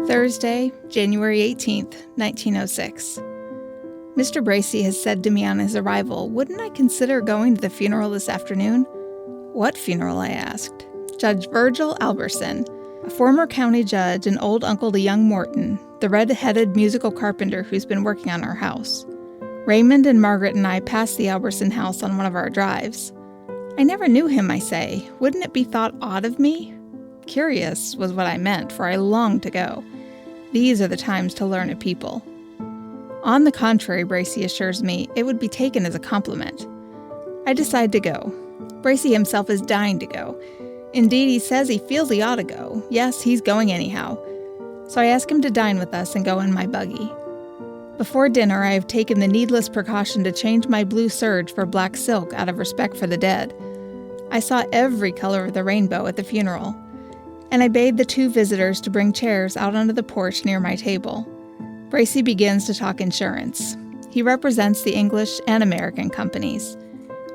Thursday, January 18th, 1906. Mr. Bracy has said to me on his arrival, wouldn't I consider going to the funeral this afternoon? What funeral, I asked. Judge Virgil Alberson, a former county judge and old uncle to young Morton, the red-headed musical carpenter who's been working on our house. Raymond and Margaret and I passed the Alberson house on one of our drives. I never knew him, I say. Wouldn't it be thought odd of me? Curious was what I meant, for I longed to go. These are the times to learn a people. On the contrary, Bracy assures me, it would be taken as a compliment. I decide to go. Bracy himself is dying to go. Indeed, he says he feels he ought to go. Yes, he's going anyhow. So I ask him to dine with us and go in my buggy. Before dinner, I have taken the needless precaution to change my blue serge for black silk out of respect for the dead. I saw every color of the rainbow at the funeral, and I bade the two visitors to bring chairs out onto the porch near my table. Bracy begins to talk insurance. He represents the English and American companies.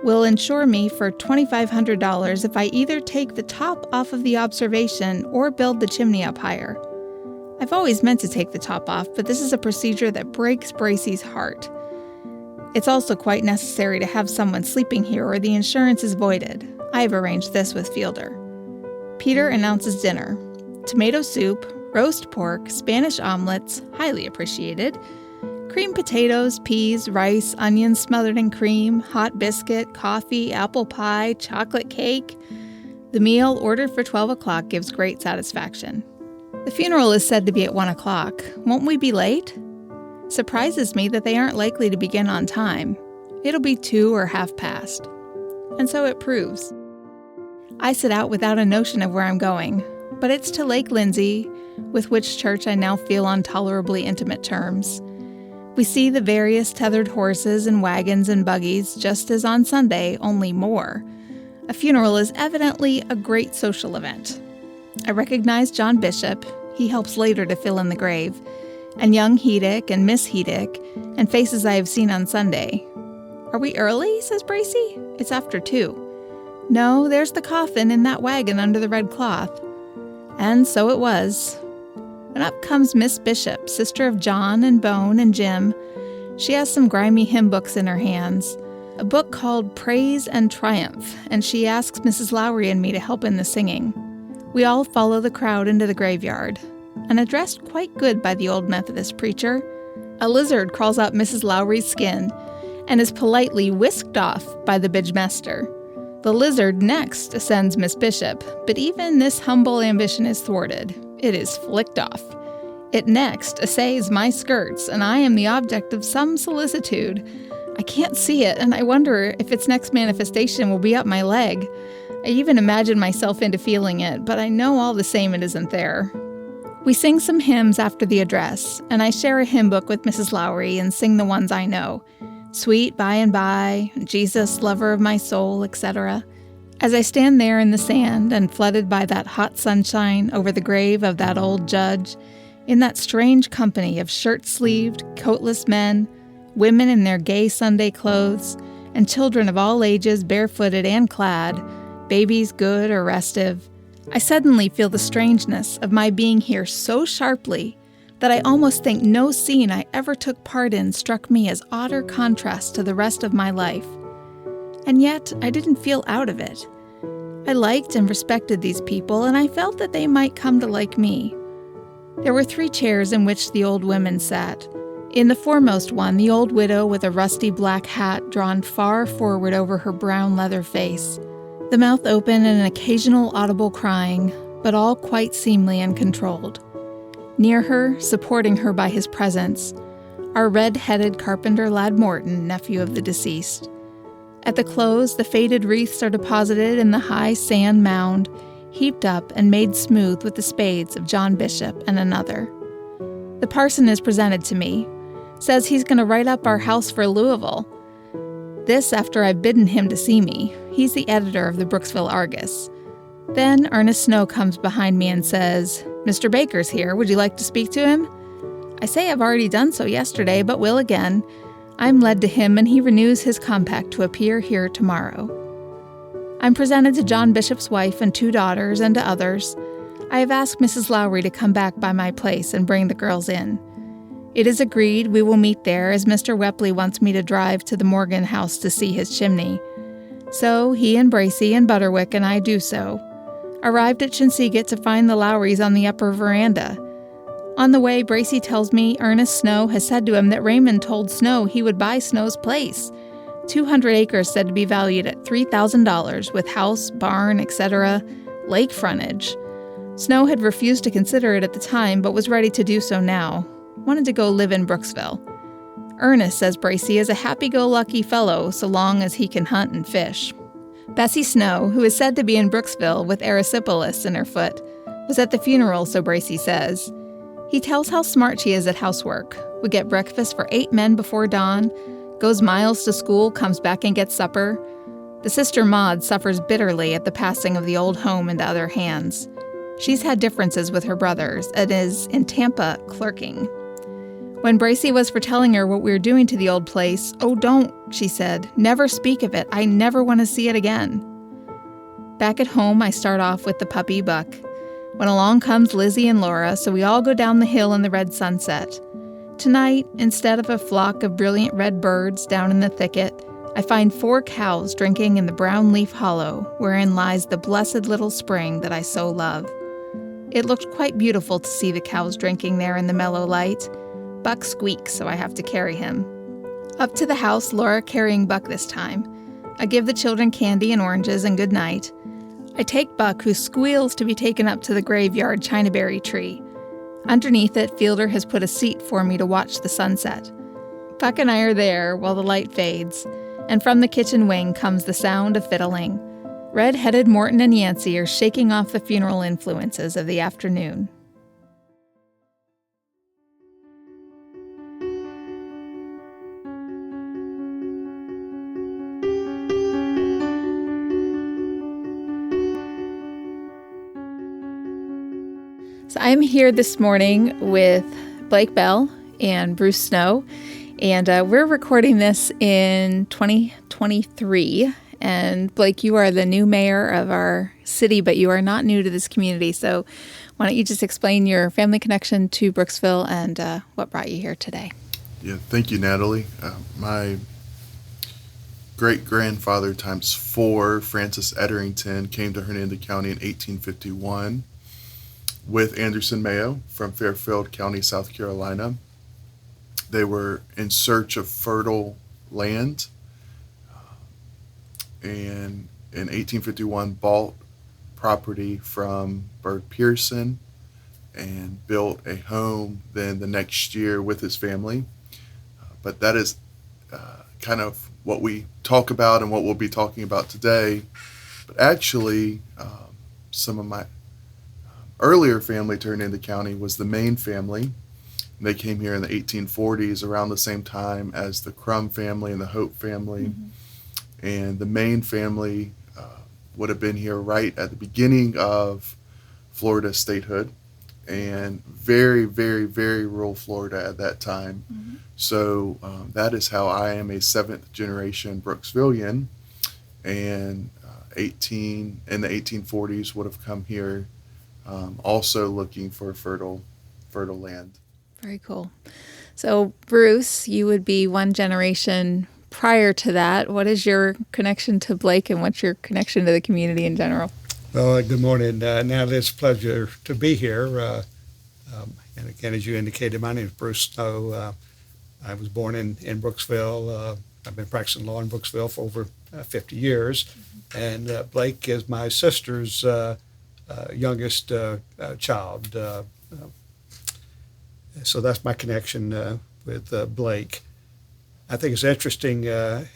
Will insure me for $2,500 if I either take the top off of the observation or build the chimney up higher. I've always meant to take the top off, but this is a procedure that breaks Bracy's heart. It's also quite necessary to have someone sleeping here or the insurance is voided. I have arranged this with Fielder. Peter announces dinner. Tomato soup, roast pork, Spanish omelets, highly appreciated, creamed potatoes, peas, rice, onions smothered in cream, hot biscuit, coffee, apple pie, chocolate cake. The meal, ordered for 12 o'clock, gives great satisfaction. The funeral is said to be at 1 o'clock. Won't we be late? Surprises me that they aren't likely to begin on time. It'll be 2 or half past. And so it proves. I set out without a notion of where I'm going, but it's to Lake Lindsay, with which church I now feel on tolerably intimate terms. We see the various tethered horses and wagons and buggies, just as on Sunday, only more. A funeral is evidently a great social event. I recognize John Bishop, he helps later to fill in the grave, and young Heddick and Miss Heddick, and faces I have seen on Sunday. Are we early, says Bracy? It's after 2. No, there's the coffin in that wagon under the red cloth. And so it was. And up comes Miss Bishop, sister of John and Bone and Jim. She has some grimy hymn books in her hands, a book called Praise and Triumph, and she asks Mrs. Lowry and me to help in the singing. We all follow the crowd into the graveyard, and addressed quite good by the old Methodist preacher. A lizard crawls out Mrs. Lowry's skin and is politely whisked off by the bidgemaster. The lizard next ascends Miss Bishop, but even this humble ambition is thwarted. It is flicked off. It next essays my skirts, and I am the object of some solicitude. I can't see it, and I wonder if its next manifestation will be up my leg. I even imagine myself into feeling it, but I know all the same it isn't there. We sing some hymns after the address, and I share a hymn book with Mrs. Lowry and sing the ones I know. Sweet by and by, Jesus, lover of my soul, etc. As I stand there in the sand and flooded by that hot sunshine over the grave of that old judge, in that strange company of shirt-sleeved, coatless men, women in their gay Sunday clothes, and children of all ages barefooted and clad, babies good or restive, I suddenly feel the strangeness of my being here so sharply that I almost think no scene I ever took part in struck me as odder contrast to the rest of my life. And yet, I didn't feel out of it. I liked and respected these people, and I felt that they might come to like me. There were 3 chairs in which the old women sat. In the foremost one, the old widow with a rusty black hat drawn far forward over her brown leather face, the mouth open and an occasional audible crying, but all quite seemly and controlled. Near her, supporting her by his presence, our red-headed carpenter lad Morton, nephew of the deceased. At the close, the faded wreaths are deposited in the high sand mound, heaped up and made smooth with the spades of John Bishop and another. The parson is presented to me, says he's going to write up our house for Louisville. This after I've bidden him to see me. He's the editor of the Brooksville Argus. Then Ernest Snow comes behind me and says, Mr. Baker's here. Would you like to speak to him? I say I've already done so yesterday, but will again. I'm led to him, and he renews his compact to appear here tomorrow. I'm presented to John Bishop's wife and 2 daughters and to others. I have asked Mrs. Lowry to come back by my place and bring the girls in. It is agreed we will meet there, as Mr. Wepley wants me to drive to the Morgan house to see his chimney. So he and Bracy and Butterwick and I do so. Arrived at Chinsegut to find the Lowrys on the upper veranda. On the way, Bracy tells me Ernest Snow has said to him that Raymond told Snow he would buy Snow's place. 200 acres said to be valued at $3,000 with house, barn, etc., lake frontage. Snow had refused to consider it at the time, but was ready to do so now. Wanted to go live in Brooksville. Ernest says Bracy is a happy-go-lucky fellow so long as he can hunt and fish. Bessie Snow, who is said to be in Brooksville with erysipelas in her foot, was at the funeral, so Bracy says. He tells how smart she is at housework, would get breakfast for 8 men before dawn, goes miles to school, comes back and gets supper. The sister Maud suffers bitterly at the passing of the old home into other hands. She's had differences with her brothers and is in Tampa clerking. When Bracy was for telling her what we were doing to the old place, "Oh, don't," she said. "Never speak of it. I never want to see it again." Back at home, I start off with the puppy Buck. When along comes Lizzie and Laura, so we all go down the hill in the red sunset. Tonight, instead of a flock of brilliant red birds down in the thicket, I find 4 cows drinking in the brown leaf hollow, wherein lies the blessed little spring that I so love. It looked quite beautiful to see the cows drinking there in the mellow light. Buck squeaks, so I have to carry him. Up to the house, Laura carrying Buck this time. I give the children candy and oranges and good night. I take Buck, who squeals to be taken up to the graveyard chinaberry tree. Underneath it, Fielder has put a seat for me to watch the sunset. Buck and I are there while the light fades, and from the kitchen wing comes the sound of fiddling. Red-headed Morton and Yancey are shaking off the funeral influences of the afternoon. So I'm here this morning with Blake Bell and Bruce Snow, and we're recording this in 2023. And Blake, you are the new mayor of our city, but you are not new to this community. So why don't you just explain your family connection to Brooksville and what brought you here today? Yeah, thank you, Natalie. My great-grandfather times 4, Francis Ederington, came to Hernando County in 1851 with Anderson Mayo from Fairfield County, South Carolina. They were in search of fertile land, and in 1851 bought property from Bird Pearson and built a home then the next year with his family. But that is kind of what we talk about and what we'll be talking about today. But actually, some of my earlier family turned into county was the Main family. They came here in the 1840s around the same time as the Crum family and the Hope family. Mm-hmm. And the Main family would have been here right at the beginning of Florida statehood, and very, very, very rural Florida at that time. Mm-hmm. So that is how I am a 7th generation Brooksvillian, and in the 1840s would have come here also looking for fertile land. Very cool. So Bruce, you would be 1 generation prior to that. What is your connection to Blake, and what's your connection to the community in general? Well, good morning. Natalie, it's a pleasure to be here. And again, as you indicated, my name is Bruce Snow. I was born in Brooksville. I've been practicing law in Brooksville for over 50 years. Mm-hmm. And Blake is my sister's youngest child. So that's my connection with Blake. I think it's interesting to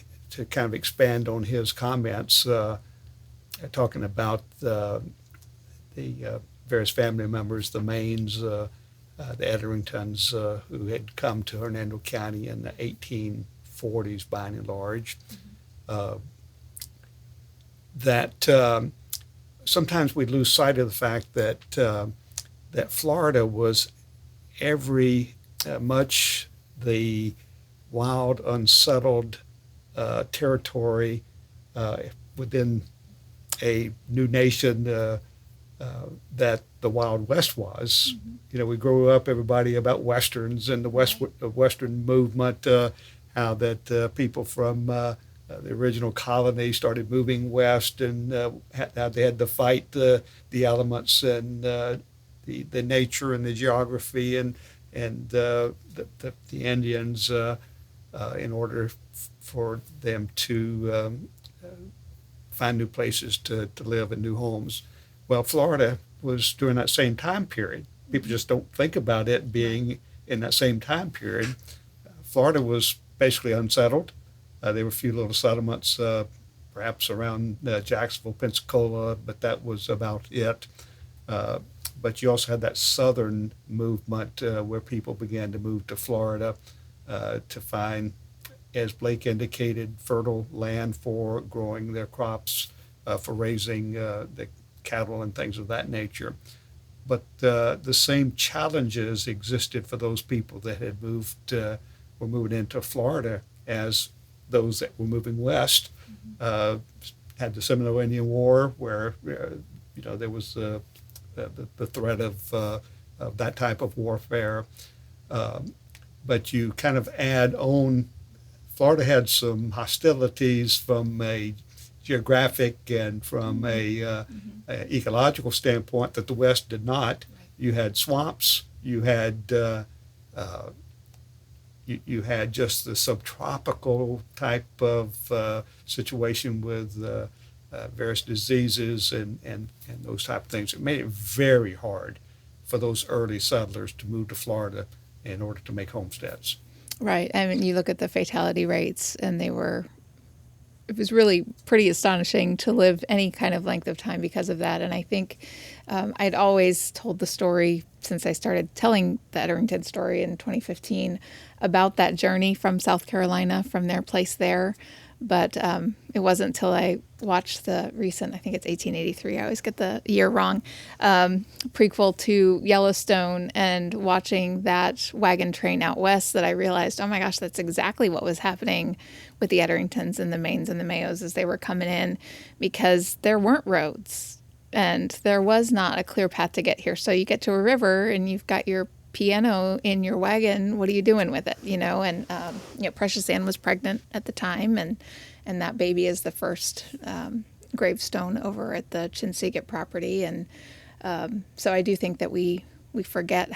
kind of expand on his comments, talking about the various family members, the Mains, the Ederingtons, who had come to Hernando County in the 1840s by and large. That sometimes we lose sight of the fact that Florida was every much the wild, unsettled territory within a new nation that the Wild West was. We grew up, everybody, about Westerns and the Western movement, how that people from the original colony started moving west, and how they had to fight the elements and the nature and the geography and the Indians in order for them to find new places to live and new homes. Well, Florida was during that same time period. People just don't think about it being in that same time period. Florida was basically unsettled. There were a few little settlements, perhaps around Jacksonville, Pensacola, but that was about it. But you also had that southern movement where people began to move to Florida to find, as Blake indicated, fertile land for growing their crops, for raising the cattle and things of that nature. But the same challenges existed for those people that had were moving into Florida as those that were moving west. Had the Seminole Indian War, where there was the threat of that type of warfare. But you kind of add on, Florida had some hostilities from a geographic and from a ecological standpoint that the West did not. You had swamps. You had you had just the subtropical type of situation with various diseases and those type of things. It made it very hard for those early settlers to move to Florida in order to make homesteads. Right. I mean, you look at the fatality rates, and it was really pretty astonishing to live any kind of length of time because of that. And I think I'd always told the story since I started telling the Ederington story in 2015 about that journey from South Carolina, from their place there. But it wasn't until I watched the recent, I think it's 1883, I always get the year wrong, prequel to Yellowstone, and watching that wagon train out west that I realized, oh my gosh, that's exactly what was happening with the Ederingtons and the Maines and the Mayos as they were coming in, because there weren't roads and there was not a clear path to get here. So you get to a river and you've got your piano in your wagon. What are you doing with it? And Precious Ann was pregnant at the time, and that baby is the first gravestone over at the Chinsegut property. And so I do think that we forget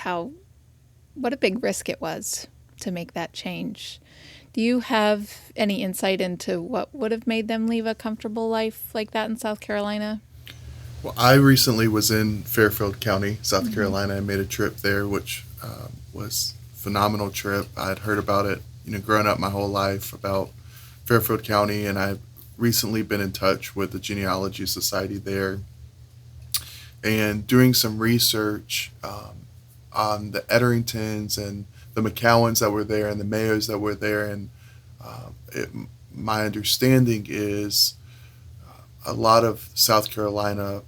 what a big risk it was to make that change. Do you have any insight into what would have made them leave a comfortable life like that in South Carolina? Well, I recently was in Fairfield County, South Carolina. I made a trip there, which was a phenomenal trip. I'd heard about it, growing up my whole life about Fairfield County, and I've recently been in touch with the Genealogy Society there and doing some research on the Ederingtons and the McCowans that were there and the Mayos that were there. And my understanding is a lot of South Carolina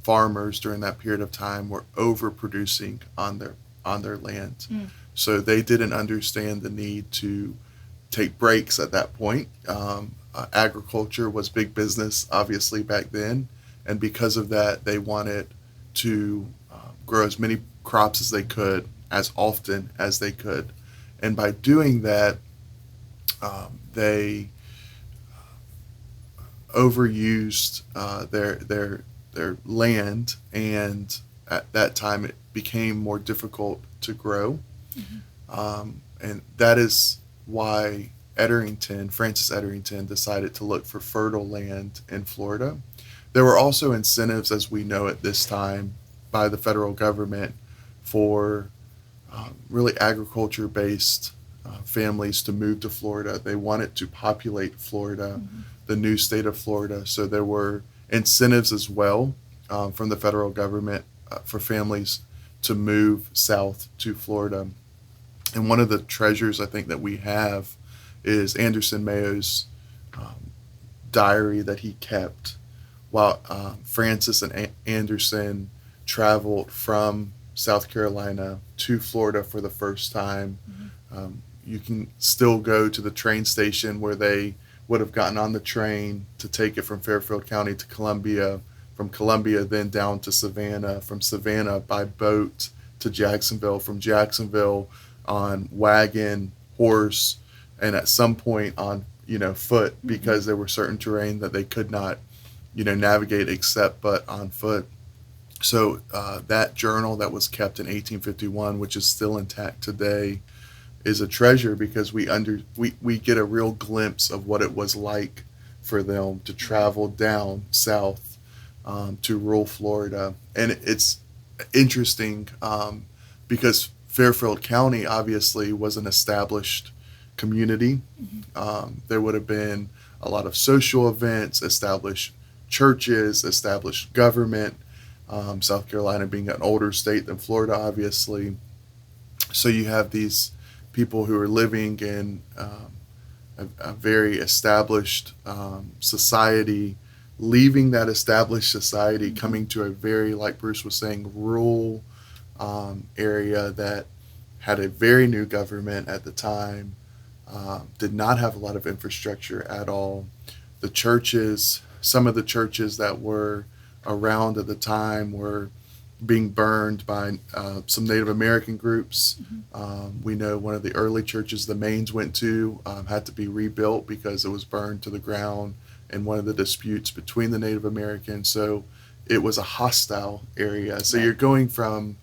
farmers during that period of time were overproducing on their land. So they didn't understand the need to take breaks at that point. Agriculture was big business, obviously, back then. And because of that, they wanted to grow as many crops as they could, as often as they could. And by doing that, they overused their land, and at that time it became more difficult to grow. And that is why Francis Ederington decided to look for fertile land in Florida. There were also incentives, as we know at this time, by the federal government for really agriculture-based families to move to Florida. They wanted to populate Florida, the new state of Florida. So there were incentives as well from the federal government for families to move south to Florida. And one of the treasures I think that we have is Anderson Mayo's diary that he kept while Francis and Anderson traveled from South Carolina to Florida for the first time. You can still go to the train station where they would have gotten on the train to take it from Fairfield County to Columbia from Columbia, then down to Savannah, from Savannah by boat to Jacksonville, from Jacksonville on wagon, horse, and at some point on, foot, because there were certain terrain that they could not, navigate except but on foot. So that journal that was kept in 1851, which is still intact today, is a treasure because we get a real glimpse of what it was like for them to travel down south to rural Florida. And it's interesting because Fairfield County obviously was an established community. There would have been a lot of social events, established churches, established government, South Carolina being an older state than Florida, obviously. So you have these people who are living in a very established society, leaving that established society, coming to a very, like Bruce was saying, rural area that had a very new government at the time, did not have a lot of infrastructure at all. The churches, some of the churches that were around at the time were being burned by some Native American groups. We know one of the early churches the Maines went to had to be rebuilt because it was burned to the ground in one of the disputes between the Native Americans. So it was a hostile area. So you're going from,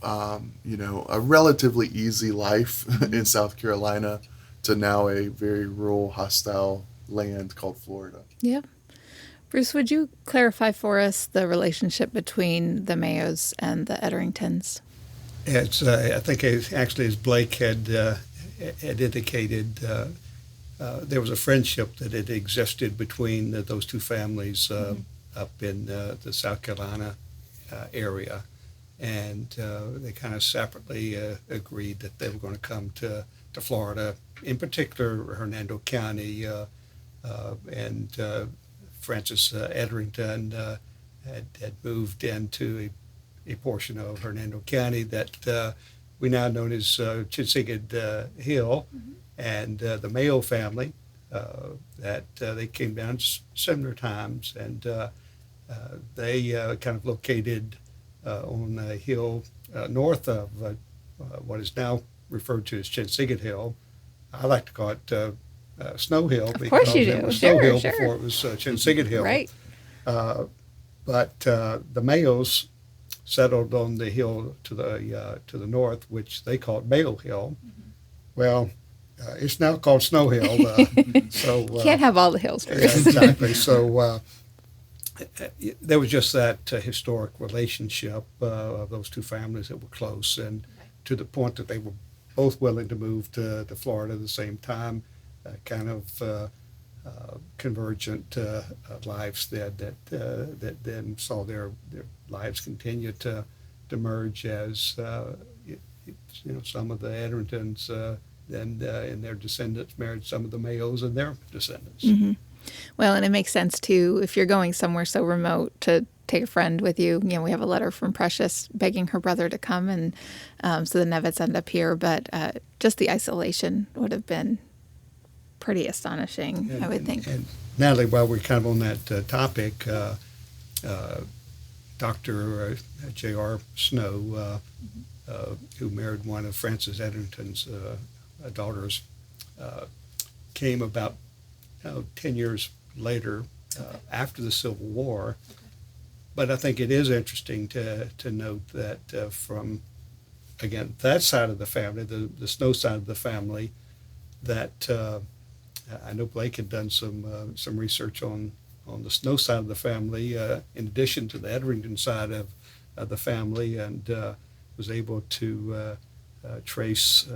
a relatively easy life in South Carolina to now a very rural, hostile land called Florida. Yeah. Bruce, would you clarify for us the relationship between the Mayos and the Ederingtons? It's, I think, actually, as Blake had indicated, there was a friendship that had existed between those two families up in the South Carolina area. And they kind of separately agreed that they were going to come to Florida, in particular Hernando County, and Francis Ederington had moved into a portion of Hernando County that we now know as Chinsegut Hill, and the Mayo family that they came down similar times, and they kind of located on a hill north of what is now referred to as Chinsegut Hill. I like to call it Snow Hill because it was Snow Hill before it was Chinsegut Hill. Right. But the Mayos settled on the hill to the north, which they called Mayo Hill. Well, it's now called Snow Hill. So can't have all the hills, Bruce. Yeah, exactly. So there was just that historic relationship of those two families that were close, and to the point that they were both willing to move to Florida at the same time. Kind of convergent lives that then saw their lives continue to merge as some of the Ederingtons then and their descendants married some of the Mayos and their descendants. Mm-hmm. Well, and it makes sense too if you're going somewhere so remote to take a friend with you. We have a letter from Precious begging her brother to come, and so the Nevets end up here. But just the isolation would have been pretty astonishing, I would think. And Natalie, while we're kind of on that topic, Dr. J.R. Snow, who married one of Francis Ederington's daughters, came about 10 years later after the Civil War. But I think it is interesting to note that from, again, that side of the family, the Snow side of the family, that I know Blake had done some research on the Snow side of the family, in addition to the Ederington side of the family, and was able to trace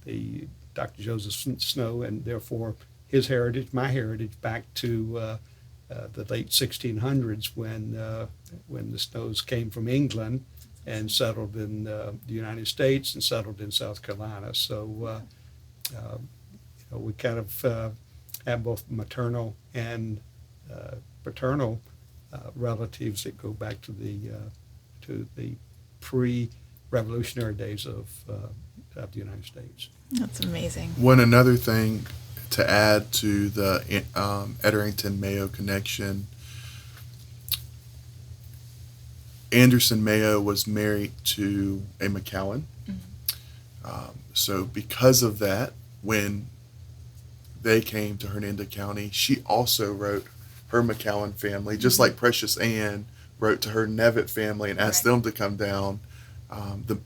the Dr. Joseph Snow and therefore his heritage, my heritage, back to the late 1600s when the Snows came from England and settled in the United States and settled in South Carolina. So we kind of have both maternal and paternal relatives that go back to the pre-revolutionary days of the United States. That's amazing. One another thing to add to the Ederington Mayo connection, Anderson Mayo was married to a McCowan. So because of that, when they came to Hernando County, she also wrote her McCowan family, just like Precious Ann wrote to her Nevitt family and asked them to come down.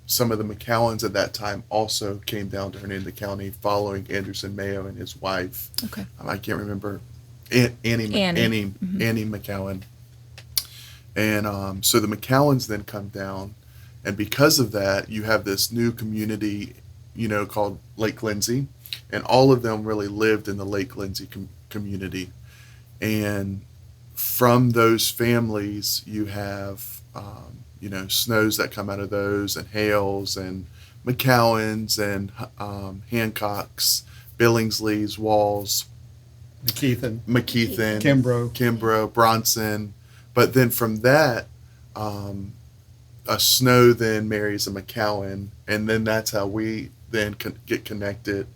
Some of the McCowans at that time also came down to Hernando County following Anderson Mayo and his wife. Okay. I can't remember. Annie McCowan. And so the McCowans then come down, and because of that, you have this new community, called Lake Lindsay, and all of them really lived in the Lake Lindsay community. And from those families, you have, Snows that come out of those, and Hales, and McCowans, and Hancocks, Billingsleys, Walls, McKeithen, Kimbrough, Bronson. But then from that, a Snow then marries a McCowan, and then that's how we then get connected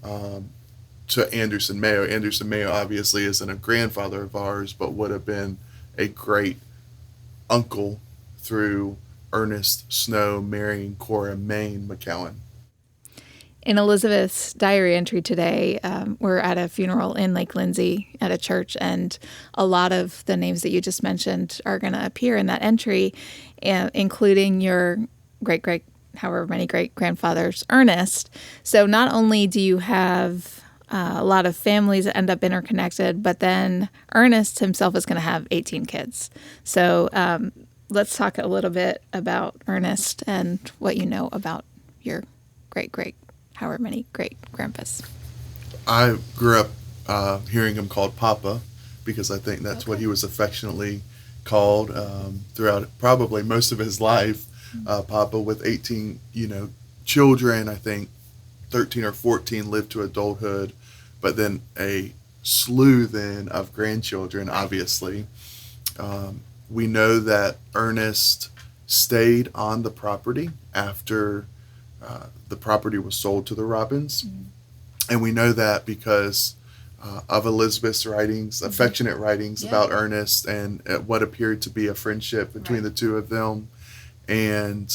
to Anderson Mayo. Anderson Mayo obviously isn't a grandfather of ours, but would have been a great uncle through Ernest Snow marrying Cora Maine McCowan. In Elizabeth's diary entry today, we're at a funeral in Lake Lindsay at a church, and a lot of the names that you just mentioned are going to appear in that entry, including your great-great, however many great-grandfathers, Ernest. So not only do you have a lot of families that end up interconnected, but then Ernest himself is going to have 18 kids. So let's talk a little bit about Ernest and what you know about your great-great, however many great-grandpas. I grew up hearing him called Papa, because I think that's what he was affectionately called throughout probably most of his life. Papa, with 18, children. I think 13 or 14 lived to adulthood, but then a slew then of grandchildren, obviously. We know that Ernest stayed on the property after the property was sold to the Robins. And we know that because of Elizabeth's writings, affectionate writings about Ernest, and what appeared to be a friendship between the two of them. And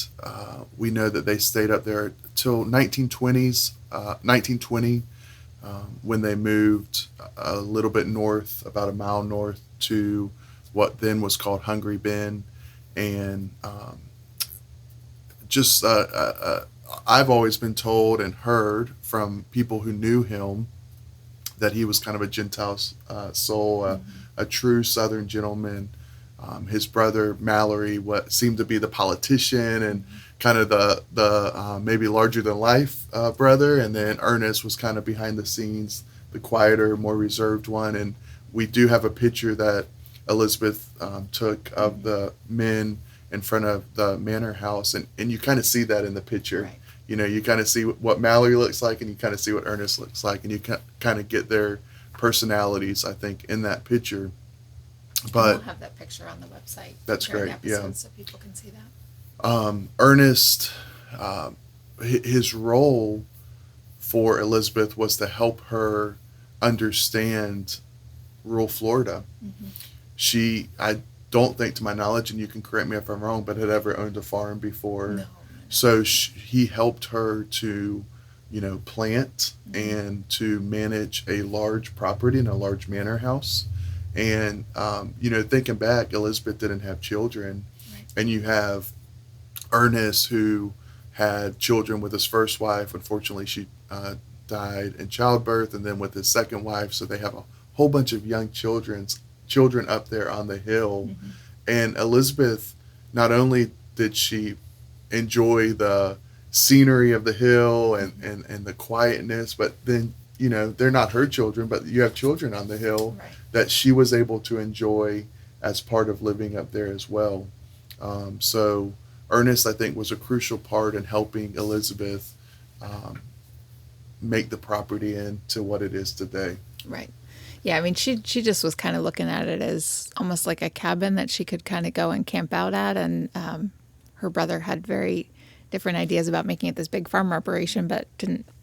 we know that they stayed up there till 1920, when they moved a little bit north, about a mile north, to what then was called Hungry Bend. And I've always been told and heard from people who knew him that he was kind of a Gentile soul, a true Southern gentleman. His brother Mallory, what seemed to be the politician and kind of the maybe larger than life brother, and then Ernest was kind of behind the scenes, the quieter, more reserved one. And we do have a picture that Elizabeth took of the men in front of the manor house, and you kind of see that in the picture. Right. You kind of see what Mallory looks like, and you kind of see what Ernest looks like, and you kind of get their personalities, I think, in that picture. But we'll have that picture on the website. That's great, so people can see that. Ernest, his role for Elizabeth was to help her understand rural Florida. She, I don't think, to my knowledge, and you can correct me if I'm wrong, but had ever owned a farm before. No. So he helped her to, plant and to manage a large property and a large manor house. And, thinking back, Elizabeth didn't have children. Right. And you have Ernest, who had children with his first wife. Unfortunately, she died in childbirth, and then with his second wife. So they have a whole bunch of young children up there on the hill. And Elizabeth, not only did she enjoy the scenery of the hill and the quietness, but then, they're not her children, but you have children on the hill that she was able to enjoy as part of living up there as well. So Ernest, I think, was a crucial part in helping Elizabeth make the property into what it is today. Right. Yeah, I mean, she just was kind of looking at it as almost like a cabin that she could kind of go and camp out at, and her brother had very different ideas about making it this big farm operation, but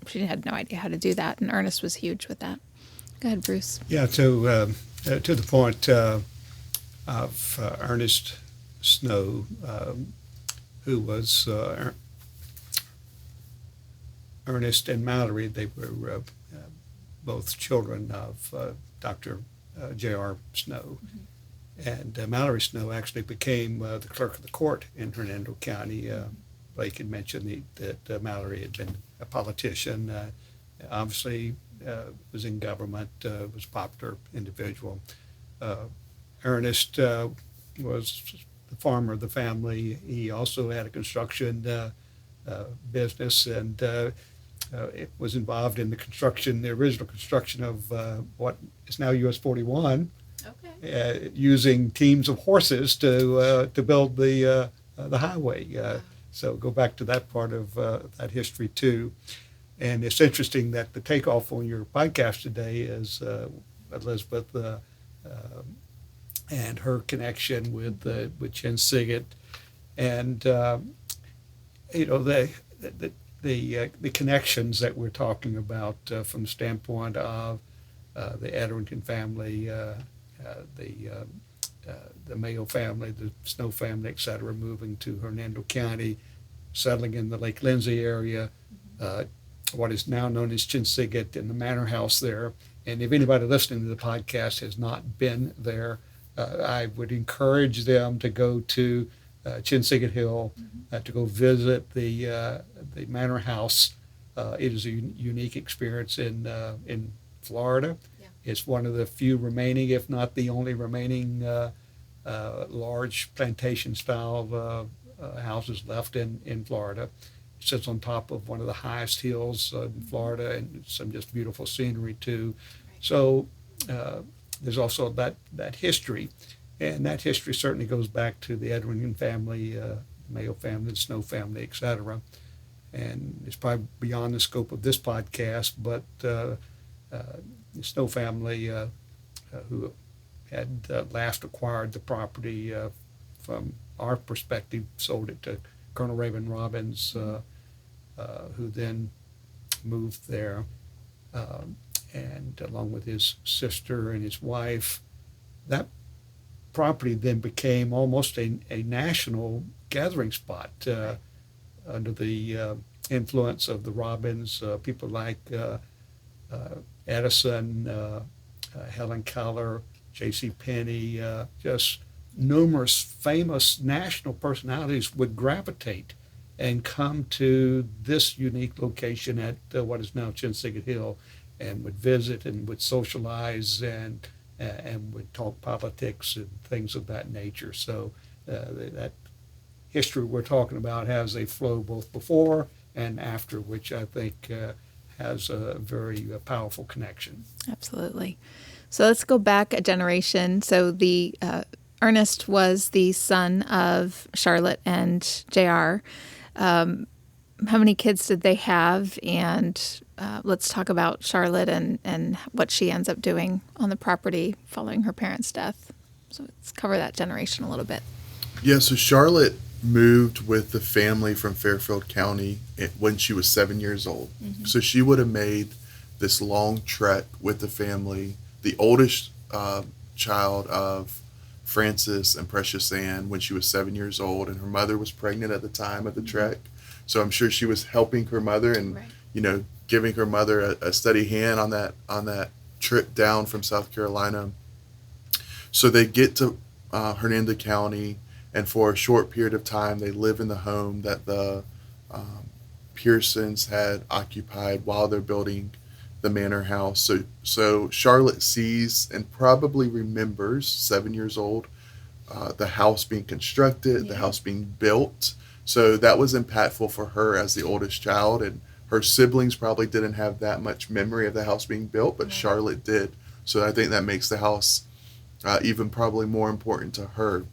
she had no idea how to do that, and Ernest was huge with that. Go ahead, Bruce. Yeah, to the point of Ernest Snow, who was Ernest and Mallory. They were both children of Dr. J.R. Snow. And Mallory Snow actually became the clerk of the court in Hernando County. Blake had mentioned that Mallory had been a politician. Obviously, was in government, was a popular individual. Ernest was the farmer of the family. He also had a construction business, and it was involved in the original construction of what is now US 41. Okay. Using teams of horses to build the highway. So go back to that part of that history too. And it's interesting that the takeoff on your podcast today is Elizabeth and her connection with Chinsegut, and the connections that we're talking about from the standpoint of the Ederington family, the Mayo family, the Snow family, et cetera, moving to Hernando County, settling in the Lake Lindsay area, what is now known as Chinsegut, in the manor house there. And if anybody listening to the podcast has not been there, I would encourage them to go to Chinsegut Hill, to go visit the manor house. It is a unique experience in Florida. Yeah. It's one of the few remaining, if not the only remaining, large plantation-style houses left in Florida. It sits on top of one of the highest hills in Florida, and some just beautiful scenery too. Right. So there's also that history, and that history certainly goes back to the Ederington family, Mayo family, the Snow family, et cetera. And it's probably beyond the scope of this podcast, but the Snow family, who had last acquired the property from our perspective, sold it to Colonel Raven Robbins, who then moved there, and along with his sister and his wife. That property then became almost a national gathering spot under the influence of the Robbins, people like Edison, Helen Keller, J.C. Penney, just numerous famous national personalities would gravitate and come to this unique location at what is now Chinsegut Hill, and would visit and would socialize and would talk politics and things of that nature. So that history we're talking about has a flow both before and after, which I think has a very powerful connection. Absolutely. So let's go back a generation. So the Ernest was the son of Charlotte and J.R. How many kids did they have? And let's talk about Charlotte and what she ends up doing on the property following her parents' death. So let's cover that generation a little bit. Yeah, so Charlotte moved with the family from Fairfield County when she was 7 years old. Mm-hmm. So she would have made this long trek with the family, the oldest child of Francis and Precious Ann, when she was 7 years old, and her mother was pregnant at the time of the trek. So I'm sure she was helping her mother and, right, giving her mother a steady hand on that trip down from South Carolina. So they get to Hernando County, and for a short period of time, they live in the home that the Pearsons had occupied while they're building the manor house. So Charlotte sees and probably remembers, 7 years old, the house being constructed, the house being built. So that was impactful for her as the oldest child, and her siblings probably didn't have that much memory of the house being built, but Charlotte did. So I think that makes the house even probably more important to her.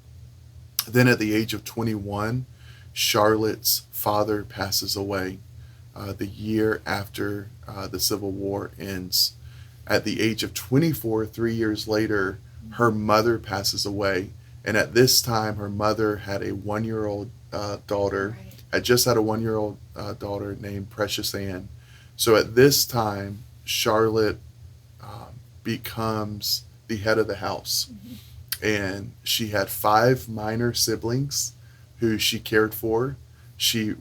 Then at the age of 21, Charlotte's father passes away the year after the Civil War ends. At the age of 24, 3 years later, her mother passes away. And at this time, her mother had a 1-year-old daughter, had just had a 1-year-old daughter named Precious Ann. So at this time, Charlotte becomes the head of the house. and she had 5 minor siblings who she cared for. She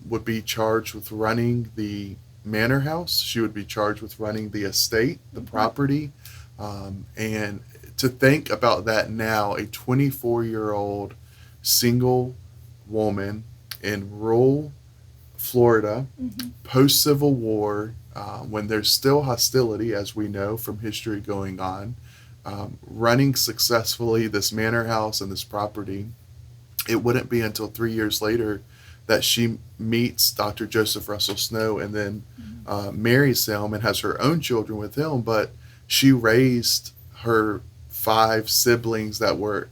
would be charged with running the manor house. She would be charged with running the estate, the property. And to think about that now, a 24-year-old single woman in rural Florida, post-Civil War, when there's still hostility, as we know from history going on, running successfully this manor house and this property. It wouldn't be until 3 years later that she meets Dr. Joseph Russell Snow and then marries him and has her own children with him. But she raised her 5 siblings that were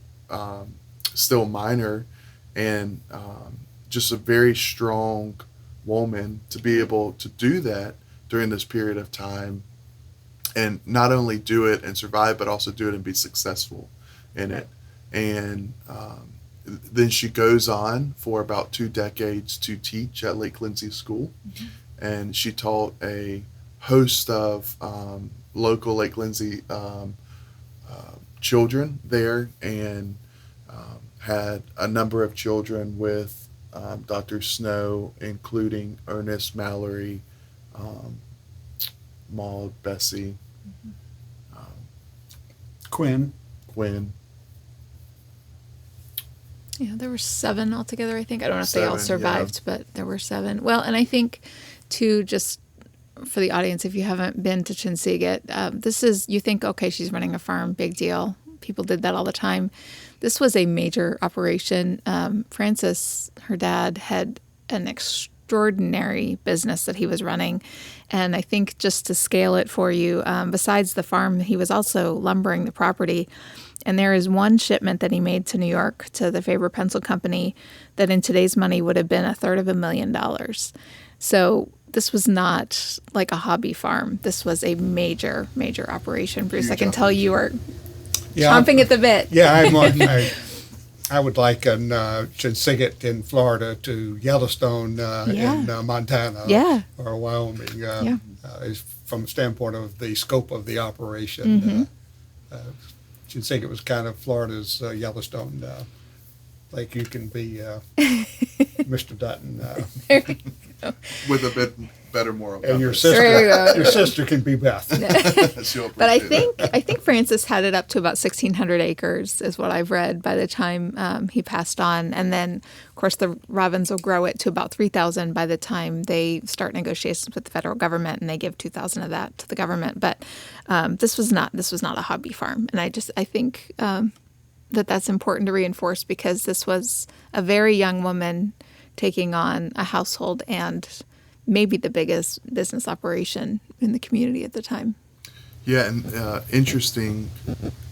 still minor, and just a very strong woman to be able to do that during this period of time, and not only do it and survive, but also do it and be successful in it. And then she goes on for about 2 decades to teach at Lake Lindsey School, and she taught a host of local Lake Lindsey children there, and had a number of children with Dr. Snow, including Ernest, Mallory, Maud, Bessie, Quinn. Yeah, there were 7 altogether, I think. I don't know if they all 7, survived, but there were 7. Well, and I think, too, just for the audience, if you haven't been to Chinsegut, this is, you think, okay, she's running a farm, big deal. People did that all the time. This was a major operation. Francis, her dad, had an extraordinary business that he was running. And I think just to scale it for you, besides the farm, he was also lumbering the property. And there is one shipment that he made to New York to the Faber Pencil Company that in today's money would have been $250,000. So this was not like a hobby farm. This was a major, major operation. Bruce, I can tell you are chomping at the bit. Yeah, I would liken Chinsegut in Florida to Yellowstone in Montana or Wyoming. Is from the standpoint of the scope of the operation. Chinsegut was kind of Florida's Yellowstone. Like you can be Mr. Dutton. with a bit better moral And your compass. sister can be Beth. But I think Francis had it up to about 1,600 acres is what I've read by the time he passed on. And then, of course, the Robins will grow it to about 3,000 by the time they start negotiations with the federal government, and they give 2,000 of that to the government. But this was not a hobby farm, and I think that's important to reinforce, because this was a very young woman taking on a household and maybe the biggest business operation in the community at the time. Yeah, and interesting,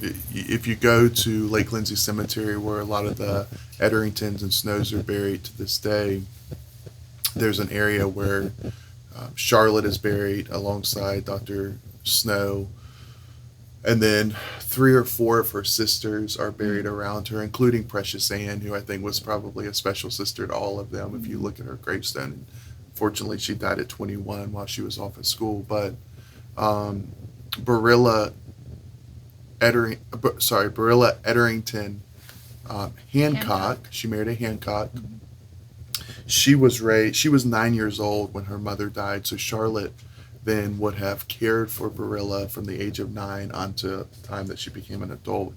if you go to Lake Lindsey Cemetery, where a lot of the Ederingtons and Snows are buried to this day, there's an area where Charlotte is buried alongside Dr. Snow, and then 3 or 4 of her sisters are buried around her, including Precious Ann, who I think was probably a special sister to all of them if you look at her gravestone. Fortunately, she died at 21 while she was off at school. But Barilla Ederington Hancock, she married a Hancock. She was 9 years old when her mother died, so Charlotte then would have cared for Barilla from the age of 9 until the time that she became an adult.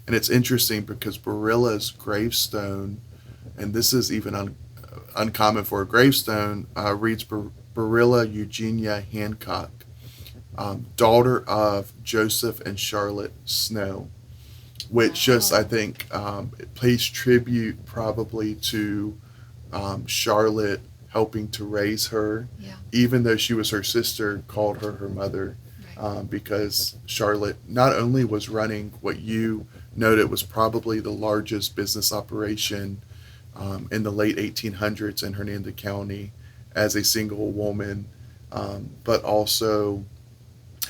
And it's interesting because Barilla's gravestone, and this is even uncommon for a gravestone, reads Barilla Eugenia Hancock, daughter of Joseph and Charlotte Snow, which just, I think, it pays tribute probably to Charlotte helping to raise her, even though she was her sister, called her mother, because Charlotte not only was running what you noted was probably the largest business operation in the late 1800s in Hernando County as a single woman, but also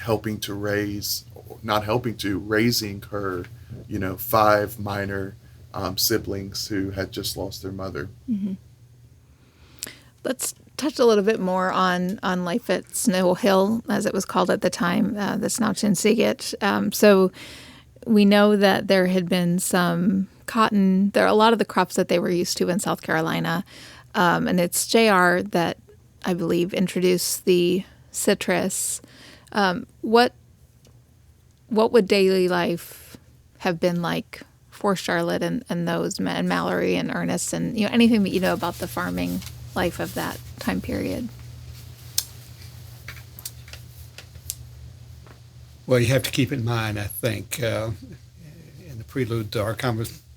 raising her, 5 minor siblings who had just lost their mother. Let's touch a little bit more on life at Snow Hill, as it was called at the time. That's now Chinsegut. So we know that there had been some cotton. There are a lot of the crops that they were used to in South Carolina, and it's JR that I believe introduced the citrus. What would daily life have been like for Charlotte and those men, and Mallory and Ernest, and anything that you know about the farming life of that time period? Well, you have to keep in mind, I think, in the prelude to our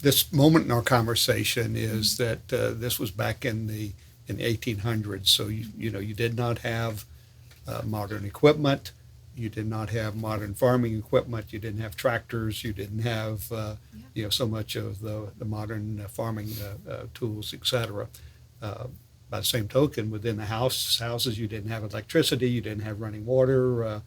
this moment in our conversation is that this was back in the 1800s. So you did not have modern equipment. You did not have modern farming equipment. You didn't have tractors. You didn't have so much of the modern farming tools, etc. By the same token, within the houses, you didn't have electricity. You didn't have running water.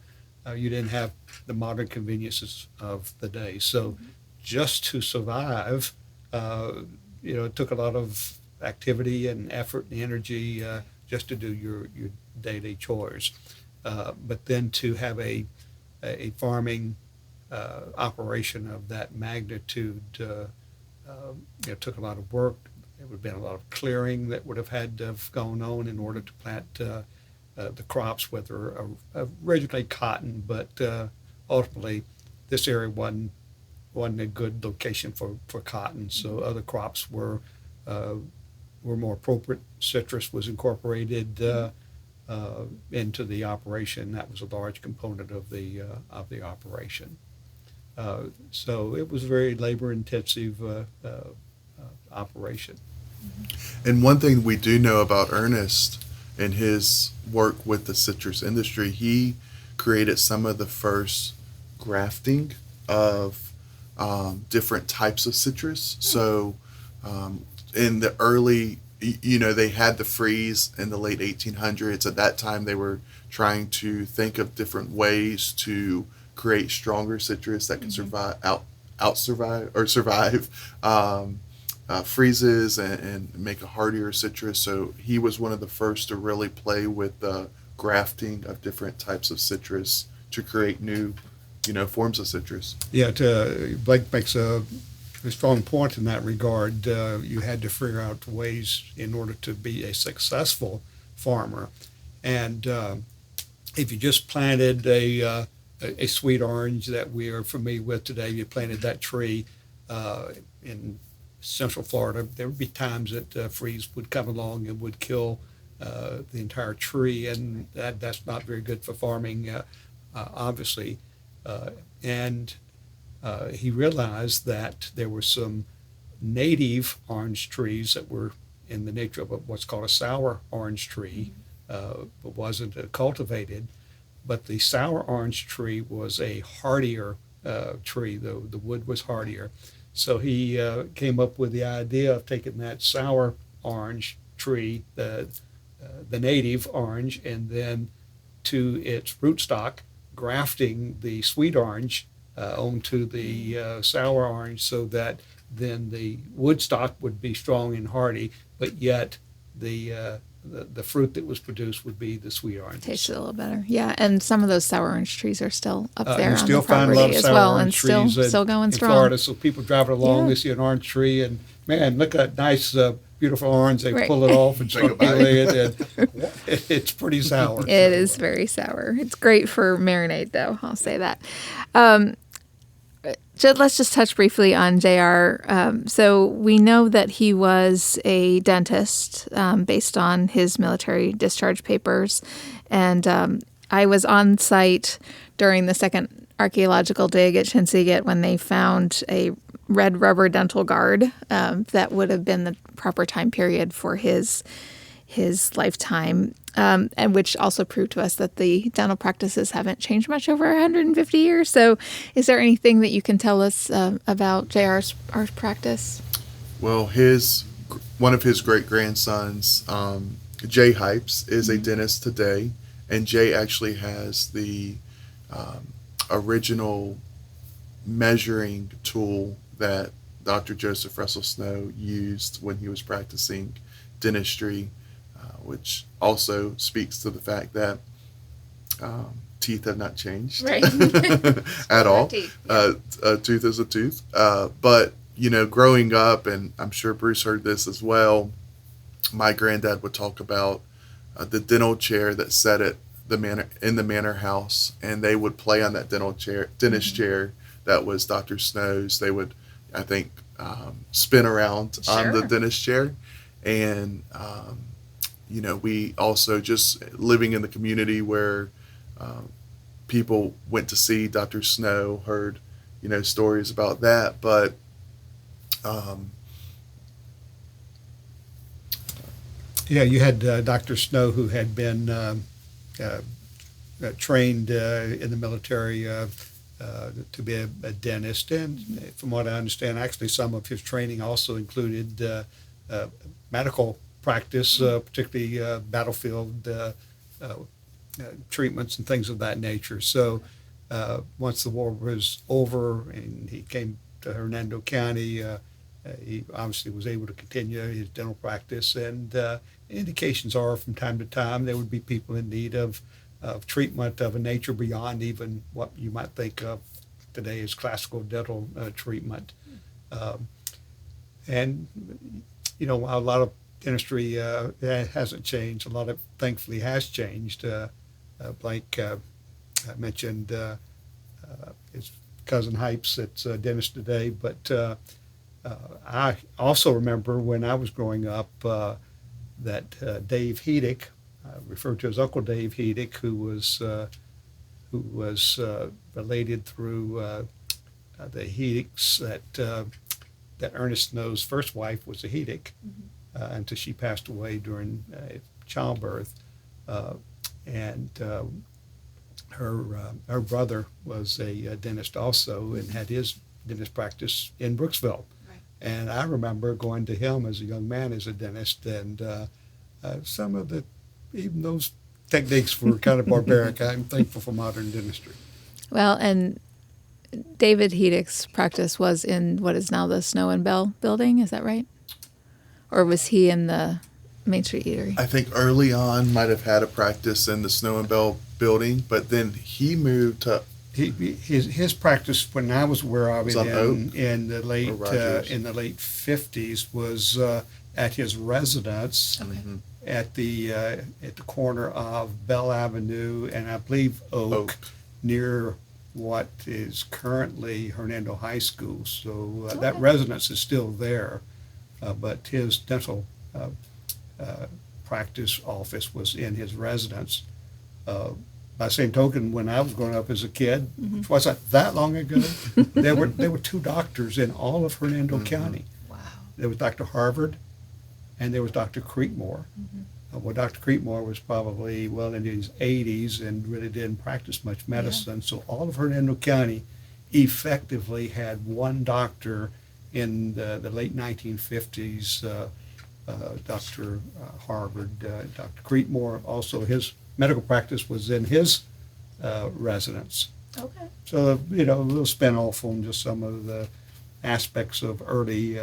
You didn't have the modern conveniences of the day. So just to survive, it took a lot of activity and effort and energy just to do your daily chores. But then to have a farming operation of that magnitude took a lot of work. There would have been a lot of clearing that would have had to have gone on in order to plant the crops, whether originally cotton, but ultimately this area wasn't a good location for cotton, so other crops were more appropriate. Citrus was incorporated into the operation. That was a large component of the operation. So it was a very labor-intensive operation. And one thing we do know about Ernest and his work with the citrus industry, he created some of the first grafting of different types of citrus. So in the early, they had the freeze in the late 1800s. At that time, they were trying to think of different ways to create stronger citrus that can survive freezes and make a hardier citrus. So he was one of the first to really play with the grafting of different types of citrus to create new, forms of citrus. Yeah, Blake makes a strong point in that regard. You had to figure out ways in order to be a successful farmer. And if you just planted a sweet orange that we are familiar with today, you planted that tree in Central Florida, there would be times that freeze would come along and would kill the entire tree, and that's not very good for farming, obviously. And he realized that there were some native orange trees that were in the nature of what's called a sour orange tree, but wasn't cultivated. But the sour orange tree was a hardier tree. The wood was hardier. So he came up with the idea of taking that sour orange tree, the native orange, and then to its rootstock, grafting the sweet orange onto the sour orange, so that then the wood stock would be strong and hardy, but yet the fruit that was produced would be the sweet orange. Tastes a little better, yeah. And some of those sour orange trees are still up there on still the property find a lot of as sour well, orange and trees still going in strong. Florida. So people driving along, Yeah. they see an orange tree, and man, look at that nice, beautiful orange. They Right. pull it off and start Goodbye. peeling it, and it's pretty sour. It is very sour. It's great for marinade, though. I'll say that. Let's just touch briefly on JR. So we know that he was a dentist based on his military discharge papers. And I was on site during the second archaeological dig at Chinsegut when they found a red rubber dental guard that would have been the proper time period for his lifetime, and which also proved to us that the dental practices haven't changed much over 150 years. So is there anything that you can tell us about JR's practice? Well, one of his great-grandsons, Jay Hypes, is a dentist today, and Jay actually has the original measuring tool that Dr. Joseph Russell Snow used when he was practicing dentistry, which also speaks to the fact that teeth have not changed Right. at all. Teeth, yeah. A tooth is a tooth. But, growing up, and I'm sure Bruce heard this as well, my granddad would talk about the dental chair that sat at in the manor house, and they would play on that dentist chair that was Dr. Snow's. They would, I think, spin around on the dentist chair. And, we also just living in the community where people went to see Dr. Snow, heard, stories about that. But you had Dr. Snow, who had been trained in the military to be a dentist, and from what I understand, actually some of his training also included medical practice, particularly battlefield treatments and things of that nature. So once the war was over and he came to Hernando County, he obviously was able to continue his dental practice, and indications are from time to time there would be people in need of treatment of a nature beyond even what you might think of today as classical dental treatment. And, while a lot of dentistry hasn't changed, a lot of thankfully has changed. Blake mentioned his cousin Hypes that's a dentist today, but I also remember when I was growing up that Dave Heedick, referred to as Uncle Dave Heedick, who was related through the Heedicks, that Ernest Snow's first wife was a Heedick until she passed away during childbirth, and her brother was a dentist also and had his dentist practice in Brooksville. And I remember going to him as a young man as a dentist, and some of even those techniques were kind of barbaric. I'm thankful for modern dentistry. Well, and David Heedick's practice was in what is now the Snow and Bell building, is that right? Or was he in the Main Street Eatery? I think early on might have had a practice in the Snow and Bell building, but then he moved to... His practice when I was where I was in the late 50s was at his residence at the corner of Bell Avenue and I believe Oak. Near what is currently Hernando High School. So that residence is still there, but his dental practice office was in his residence. By the same token, when I was growing up as a kid, which wasn't that long ago, there were two doctors in all of Hernando County. Wow. There was Dr. Harvard, and there was Dr. Creekmore. Well, Dr. Creekmore was probably well into his 80s and really didn't practice much medicine. So all of Hernando County effectively had one doctor in the late 1950s, Dr. Harvard. Dr. Creekmore, also his medical practice was in his residence. Okay. So, a little spin-off on just some of the aspects of early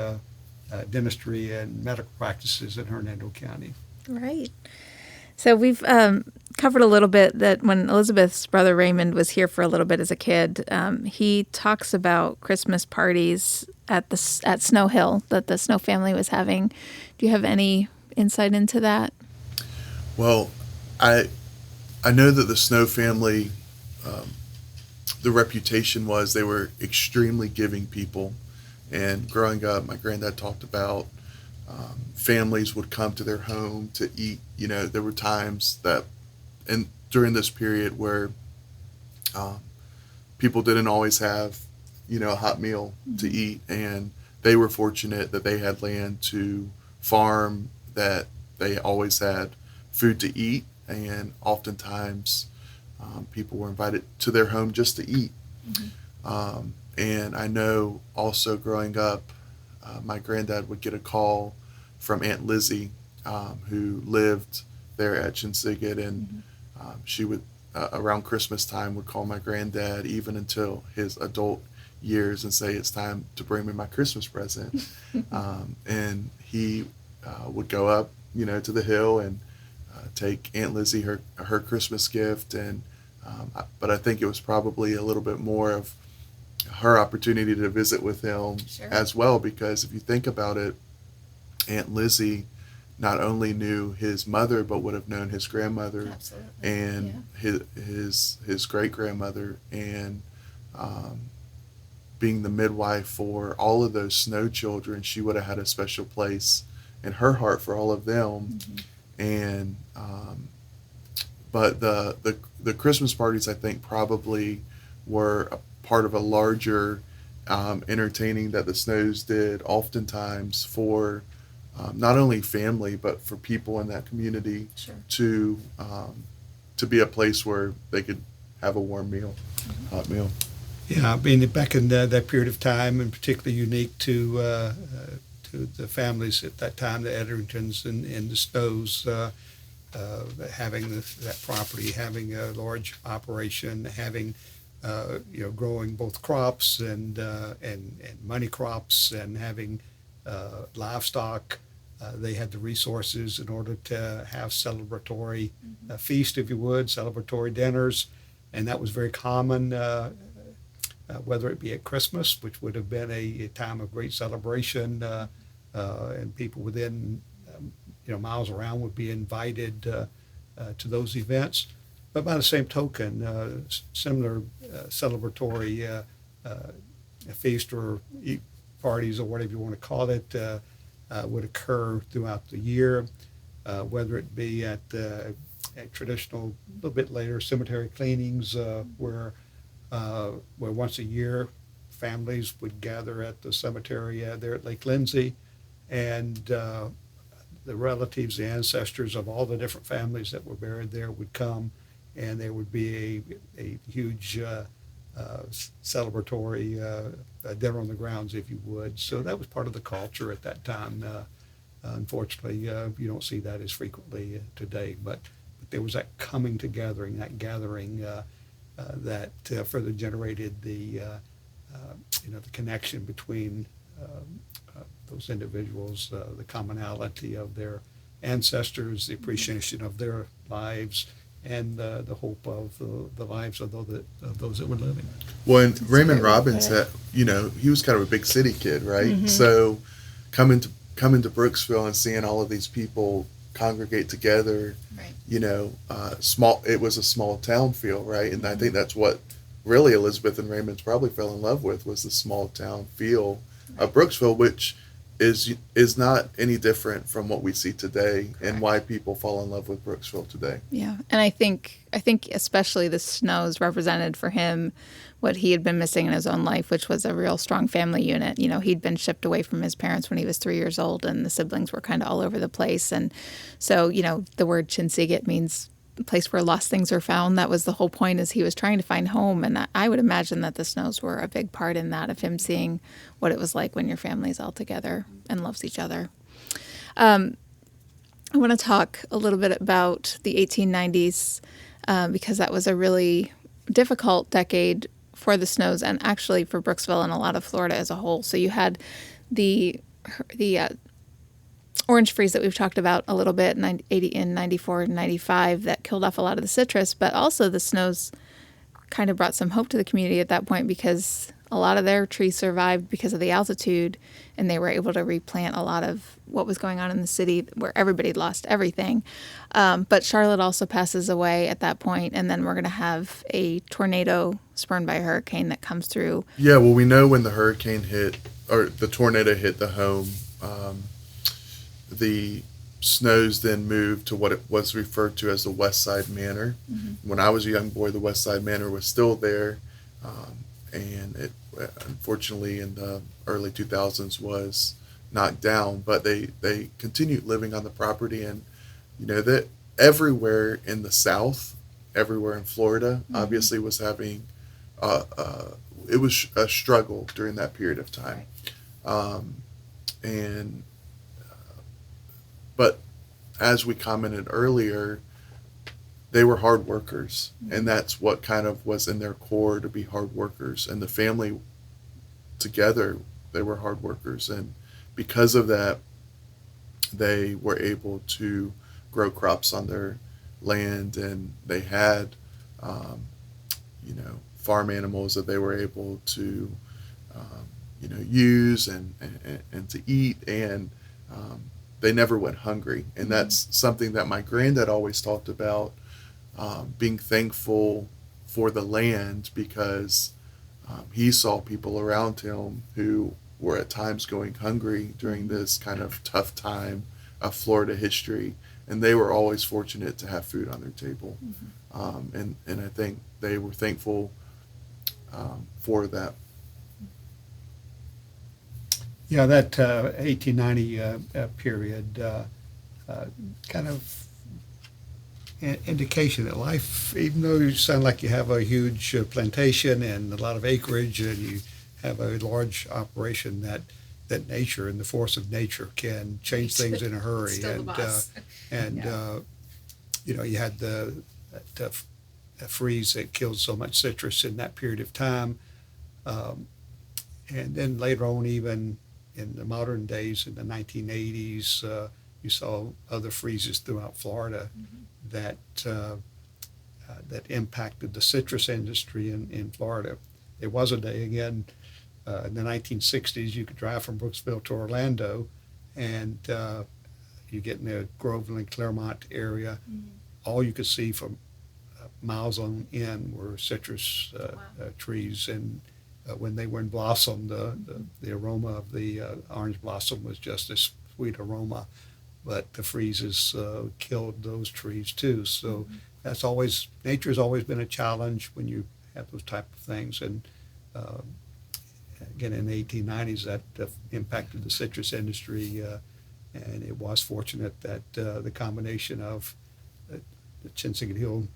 dentistry and medical practices in Hernando County. Right. So we've covered a little bit that when Elizabeth's brother Raymond was here for a little bit as a kid, he talks about Christmas parties at Snow Hill that the Snow family was having. Do you have any insight into that? Well, I know that the Snow family, the reputation was they were extremely giving people. And growing up, my granddad talked about families would come to their home to eat. There were times that, and during this period where people didn't always have, a hot meal to eat, and they were fortunate that they had land to farm, that they always had food to eat, and oftentimes people were invited to their home just to eat. And I know also growing up, my granddad would get a call from Aunt Lizzie, who lived there at Chinsegut, and she would, around Christmas time, would call my granddad even until his adult years and say, it's time to bring me my Christmas present. And he would go up, to the hill and take Aunt Lizzie her Christmas gift, and But I think it was probably a little bit more of her opportunity to visit with him Sure. as well, because if you think about it, Aunt Lizzie not only knew his mother, but would have known his grandmother Absolutely. and his great grandmother, and um, being the midwife for all of those Snow children, she would have had a special place in her heart for all of them. And but the Christmas parties, I think, probably were a part of a larger entertaining that the Snows did, oftentimes for not only family but for people in that community, Sure. To be a place where they could have a warm meal, hot meal. Yeah, I mean, back in that period of time, and particularly unique to the families at that time, the Ederingtons and the Snows, having that property, having a large operation, having growing both crops and money crops, and having livestock. They had the resources in order to have celebratory feast, if you would, celebratory dinners, and that was very common. Whether it be at Christmas, which would have been a time of great celebration, and people within miles around would be invited to those events. But by the same token, similar celebratory feast or parties, or whatever you want to call it, would occur throughout the year, whether it be at traditional, a little bit later, cemetery cleanings, where once a year families would gather at the cemetery there at Lake Lindsay, and the relatives, the ancestors of all the different families that were buried there would come, and there would be a huge celebratory dinner on the grounds, if you would. So that was part of the culture at that time. Unfortunately, you don't see that as frequently today, but there was that coming together, that gathering that further generated the connection between those individuals, the commonality of their ancestors, the appreciation of their lives, and the hope of the lives of those that were living. Well, and Raymond Robbins, he was kind of a big city kid, right? So coming to Brooksville and seeing all of these people congregate together, right. Small. It was a small town feel, right? And I think that's what really Elizabeth and Raymond's probably fell in love with, was the small town feel of Brooksville, which is not any different from what we see today. Correct. And why people fall in love with Brooksville today. Yeah, and I think especially the Snows represented for him what he had been missing in his own life, which was a real strong family unit. He'd been shipped away from his parents when he was 3 years old, and the siblings were kind of all over the place. And so, the word Chinsegut means a place where lost things are found. That was the whole point, is he was trying to find home. And I would imagine that the Snows were a big part in that, of him seeing what it was like when your family's all together and loves each other. I want to talk a little bit about the 1890s, because that was a really difficult decade for the Snows, and actually for Brooksville and a lot of Florida as a whole. So you had the orange freeze that we've talked about a little bit in 94 and 95 that killed off a lot of the citrus, but also the Snows kind of brought some hope to the community at that point, because a lot of their trees survived because of the altitude, and they were able to replant a lot of what was going on in the city where everybody lost everything. But Charlotte also passes away at that point, and then we're going to have a tornado spurned by a hurricane that comes through. Yeah, well, we know when the hurricane hit, or the tornado hit the home, the Snows then moved to what it was referred to as the West Side Manor. Mm-hmm. When I was a young boy, the West Side Manor was still there, and it unfortunately in the early 2000s was knocked down, but they continued living on the property. And that everywhere in the South, everywhere in Florida, mm-hmm. obviously was having it was a struggle during that period of time. Right. But as we commented earlier, they were hard workers, and that's what kind of was in their core, to be hard workers. And the family together, they were hard workers, and because of that, they were able to grow crops on their land, and they had farm animals that they were able to, use and to eat, and they never went hungry. And that's something that my granddad always talked about, being thankful for the land, because he saw people around him who were at times going hungry during this kind of tough time of Florida history, and they were always fortunate to have food on their table. And I think they were thankful for that. Yeah, that 1890 period kind of indication that life, even though you sound like you have a huge plantation and a lot of acreage and you have a large operation, that nature and the force of nature can change things in a hurry. Still the boss. You had that freeze that killed so much citrus in that period of time. And then later on, even in the modern days, in the 1980s, you saw other freezes throughout Florida that impacted the citrus industry in Florida. There was a day, again, in the 1960s, you could drive from Brooksville to Orlando, and you get in the Groveland and Claremont area. All you could see from miles on end were citrus trees, and when they were in blossom, the aroma of the orange blossom was just a sweet aroma, but the freezes killed those trees too. So nature's always been a challenge when you have those type of things. And again, in the 1890s, that impacted the citrus industry, and it was fortunate that the combination of the Chinsegut Hill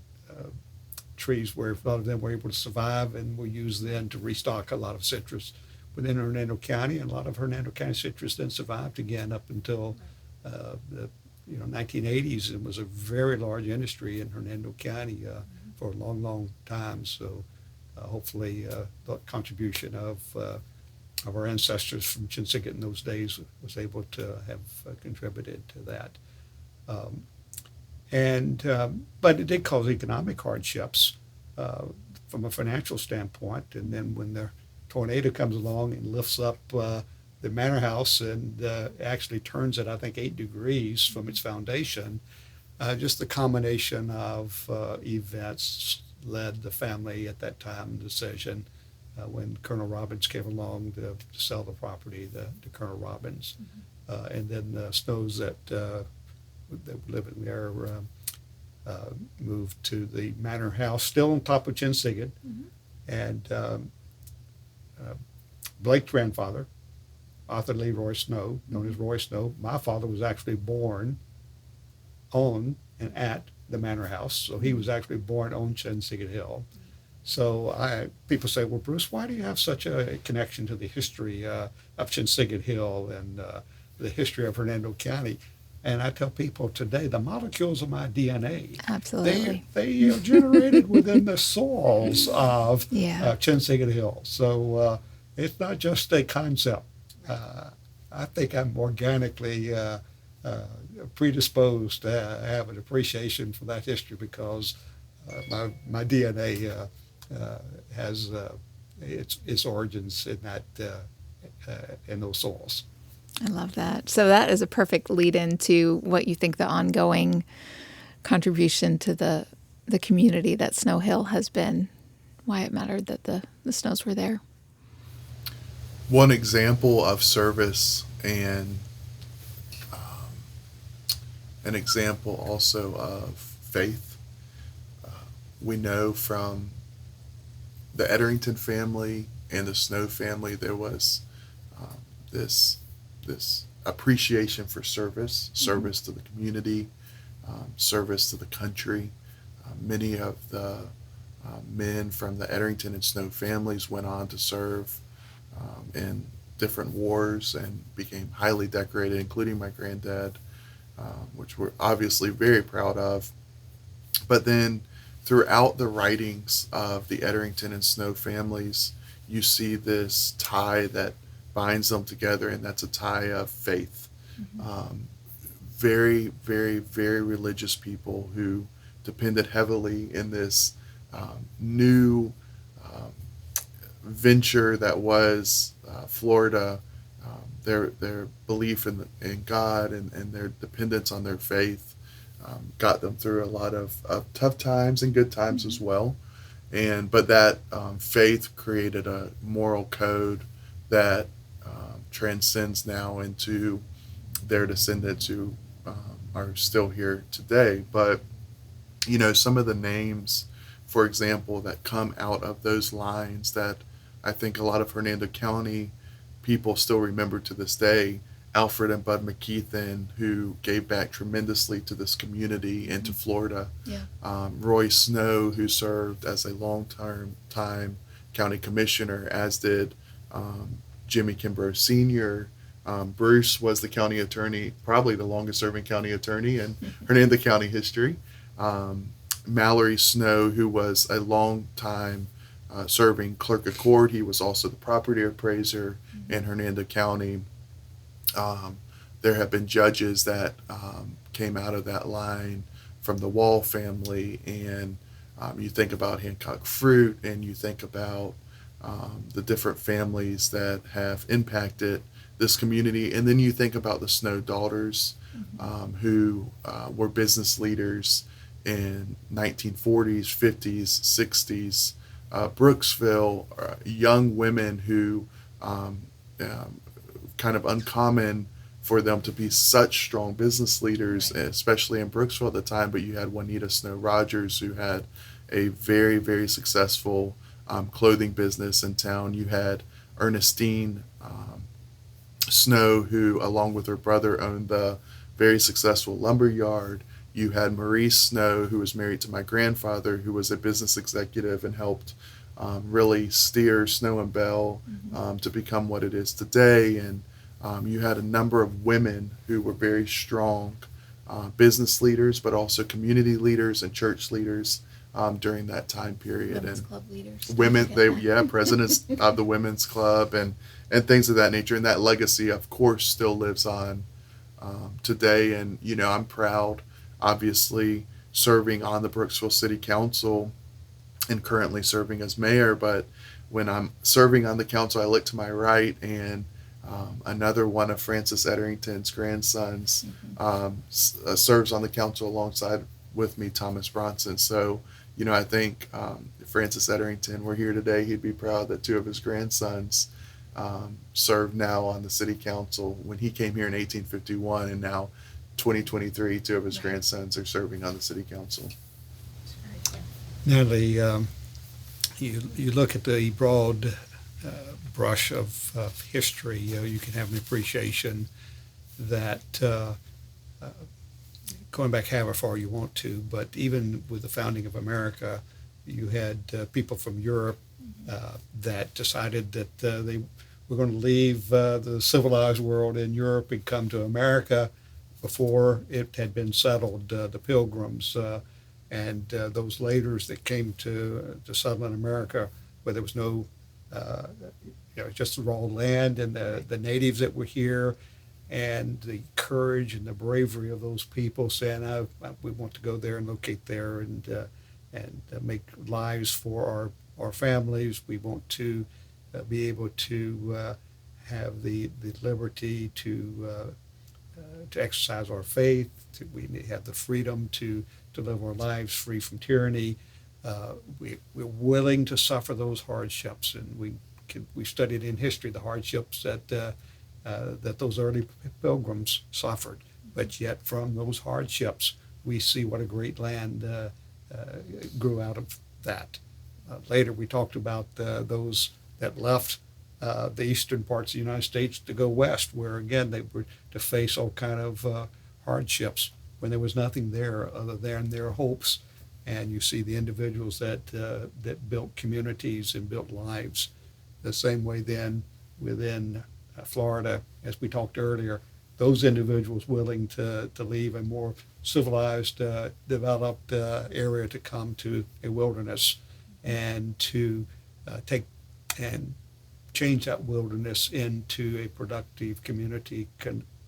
trees, where a lot of them were able to survive and were used then to restock a lot of citrus within Hernando County, and a lot of Hernando County citrus then survived again up until the 1980s, and was a very large industry in Hernando County for a long, long time. So hopefully the contribution of our ancestors from Chinsegut in those days was able to have contributed to that. But it did cause economic hardships from a financial standpoint. And then when the tornado comes along and lifts up the manor house and actually turns it, I think, 8 degrees from its foundation, just the combination of events led the family at that time to the decision, when Colonel Robbins came along, to sell the property to Colonel Robbins. And then the Snows that were living there moved to the manor house, still on top of Chinsegut. And Blake's grandfather, Arthur Leroy Snow, known as Roy Snow, my father was actually born on and at the manor house, so he was actually born on Chinsegut Hill. So people say, well, Bruce, why do you have such a connection to the history of Chinsegut Hill and the history of Hernando County? And I tell people today, the molecules of my DNA, absolutely, they are generated within the soils of Chinsegut Hill. So it's not just a concept. I think I'm organically predisposed to have an appreciation for that history, because my DNA has its origins in that in those soils. I love that. So that is a perfect lead-in to what you think the ongoing contribution to the community that Snow Hill has been, why it mattered that the Snows were there. One example of service, and an example also of faith. We know from the Ederington family and the Snow family, there was this appreciation for service to the community, service to the country. Many of the men from the Ederington and Snow families went on to serve in different wars and became highly decorated, including my granddad, which we're obviously very proud of. But then throughout the writings of the Ederington and Snow families, you see this tie that binds them together, and that's a tie of faith. Very, very, very religious people who depended heavily in this new venture that was Florida, their belief in God and their dependence on their faith got them through a lot of tough times and good times as well. But that faith created a moral code that transcends now into their descendants who are still here today. But some of the names, for example, that come out of those lines that I think a lot of Hernando County people still remember to this day. Alfred and Bud McKeithen, who gave back tremendously to this community and to Florida. Yeah. Roy Snow, who served as a long-term time county commissioner, as did Jimmy Kimbrough Sr. Bruce was the county attorney, probably the longest-serving county attorney in Hernando County history. Mallory Snow, who was a long-time serving clerk of court. He was also the property appraiser in Hernando County. There have been judges that came out of that line from the Wall family, and you think about Hancock Fruit, and you think about the different families that have impacted this community, and then you think about the Snow daughters, who were business leaders in 1940s, 50s, 60s, Brooksville, young women who kind of uncommon for them to be such strong business leaders, especially in Brooksville at the time. But you had Juanita Snow Rogers, who had a very, very successful clothing business in town. You had Ernestine Snow, who, along with her brother, owned the very successful lumber yard. You had Marie Snow, who was married to my grandfather, who was a business executive and helped really steer Snow and Bell to become what it is today. And you had a number of women who were very strong business leaders, but also community leaders and church leaders during that time period. Women's club leaders. Presidents of the women's club and things of that nature. And that legacy, of course, still lives on today. And, I'm proud, obviously, serving on the Brooksville City Council and currently serving as mayor. But when I'm serving on the council, I look to my right, and another one of Francis Ederington's grandsons serves on the council alongside with me, Thomas Bronson. So, I think if Francis Ederington were here today, he'd be proud that two of his grandsons serve now on the city council when he came here in 1851, and now 2023, two of his grandsons are serving on the city council. Natalie, you look at the broad brush of history, you can have an appreciation that going back however far you want to, but even with the founding of America, you had people from Europe that decided that they were going to leave the civilized world in Europe and come to America before it had been settled. The Pilgrims and those laters that came to settle in America, where there was no, just the raw land and the natives that were here, and the courage and the bravery of those people saying, we want to go there and locate there and make lives for our families. We want to be able to have the liberty to exercise our faith. We have the freedom to live our lives free from tyranny. We're willing to suffer those hardships, and we studied in history the hardships that those early pilgrims suffered. But yet from those hardships, we see what a great land grew out of that. Later we talked about those that left the eastern parts of the United States to go west, where again they were to face all kind of hardships when there was nothing there other than their hopes. And you see the individuals that built communities and built lives. The same way then within Florida, as we talked earlier, those individuals willing to leave a more civilized, developed area to come to a wilderness and to take and change that wilderness into a productive community,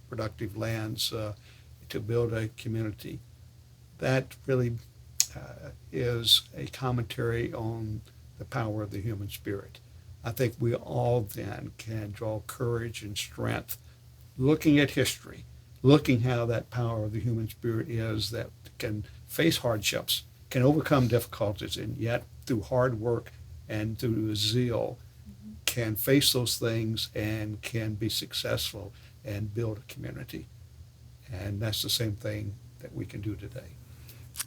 productive lands to build a community. That really is a commentary on the power of the human spirit. I think we all then can draw courage and strength looking at history, looking how that power of the human spirit is that can face hardships, can overcome difficulties, and yet through hard work and through zeal can face those things and can be successful and build a community. And that's the same thing that we can do today.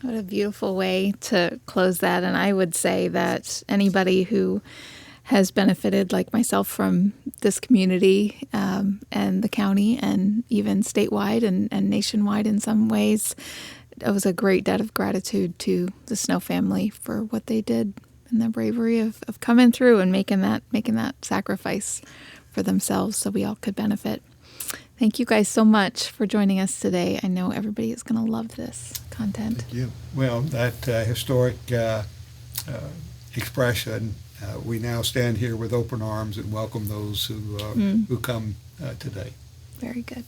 What a beautiful way to close that. And I would say that anybody who has benefited, like myself, from this community and the county and even statewide and nationwide in some ways, it was a great debt of gratitude to the Snow family for what they did and the bravery of coming through and making that sacrifice for themselves so we all could benefit. Thank you guys so much for joining us today. I know everybody is going to love this content. Thank you. Well, that historic expression, we now stand here with open arms and welcome those who come today. Very good.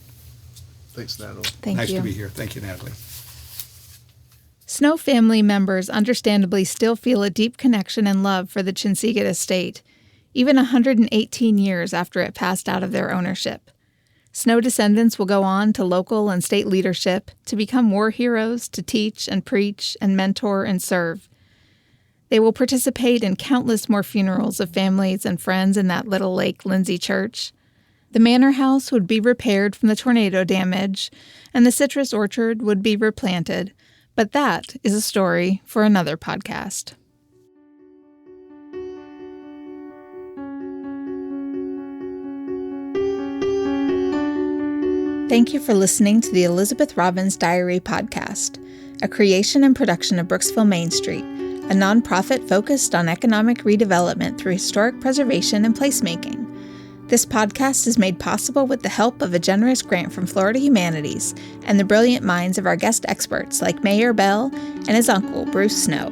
Thanks, Natalie. Thank Nice you. to be here. Thank you, Natalie. Snow family members understandably still feel a deep connection and love for the Chinsegut estate, even 118 years after it passed out of their ownership. Snow descendants will go on to local and state leadership to become war heroes, to teach and preach and mentor and serve. They will participate in countless more funerals of families and friends in that little Lake Lindsay church. The manor house would be repaired from the tornado damage, and the citrus orchard would be replanted. But that is a story for another podcast. Thank you for listening to the Elizabeth Robbins Diary podcast, a creation and production of Brooksville Main Street, a nonprofit focused on economic redevelopment through historic preservation and placemaking. This podcast is made possible with the help of a generous grant from Florida Humanities and the brilliant minds of our guest experts like Mayor Bell and his uncle, Bruce Snow.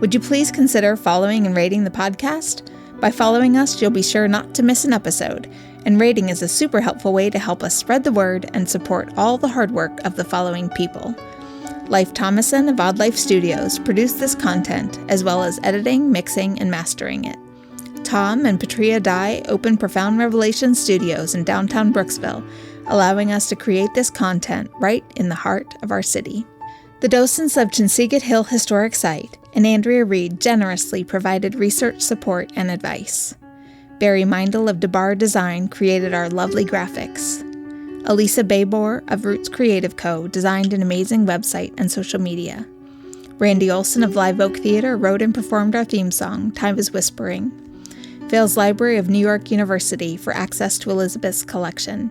Would you please consider following and rating the podcast? By following us, you'll be sure not to miss an episode, and rating is a super helpful way to help us spread the word and support all the hard work of the following people. Leif Thomason of Odd Life Studios produced this content, as well as editing, mixing, and mastering it. Tom and Patria Dye opened Profound Revelation Studios in downtown Brooksville, allowing us to create this content right in the heart of our city. The docents of Chinsegut Hill Historic Site and Andrea Reed generously provided research support and advice. Barry Meindl of DeBar Design created our lovely graphics. Elisa Babor of Roots Creative Co. designed an amazing website and social media. Randy Olson of Live Oak Theater wrote and performed our theme song, Time is Whispering. Vale's Library of New York University for access to Elizabeth's collection.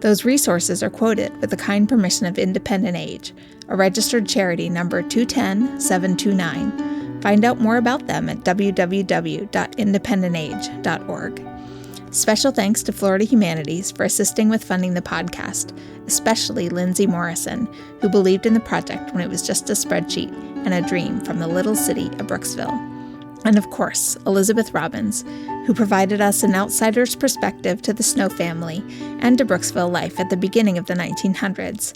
Those resources are quoted with the kind permission of Independent Age, a registered charity number 210729. Find out more about them at www.independentage.org. Special thanks to Florida Humanities for assisting with funding the podcast, especially Lindsay Morrison, who believed in the project when it was just a spreadsheet and a dream from the little city of Brooksville. And of course, Elizabeth Robbins, who provided us an outsider's perspective to the Snow family and to Brooksville life at the beginning of the 1900s.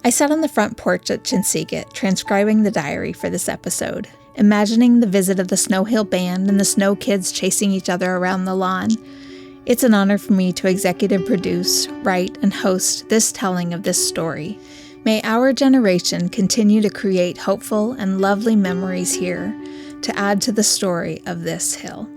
I sat on the front porch at Chinsegut, transcribing the diary for this episode, imagining the visit of the Snow Hill Band and the Snow kids chasing each other around the lawn. It's an honor for me to executive produce, write, and host this telling of this story. May our generation continue to create hopeful and lovely memories here, to add to the story of this hill.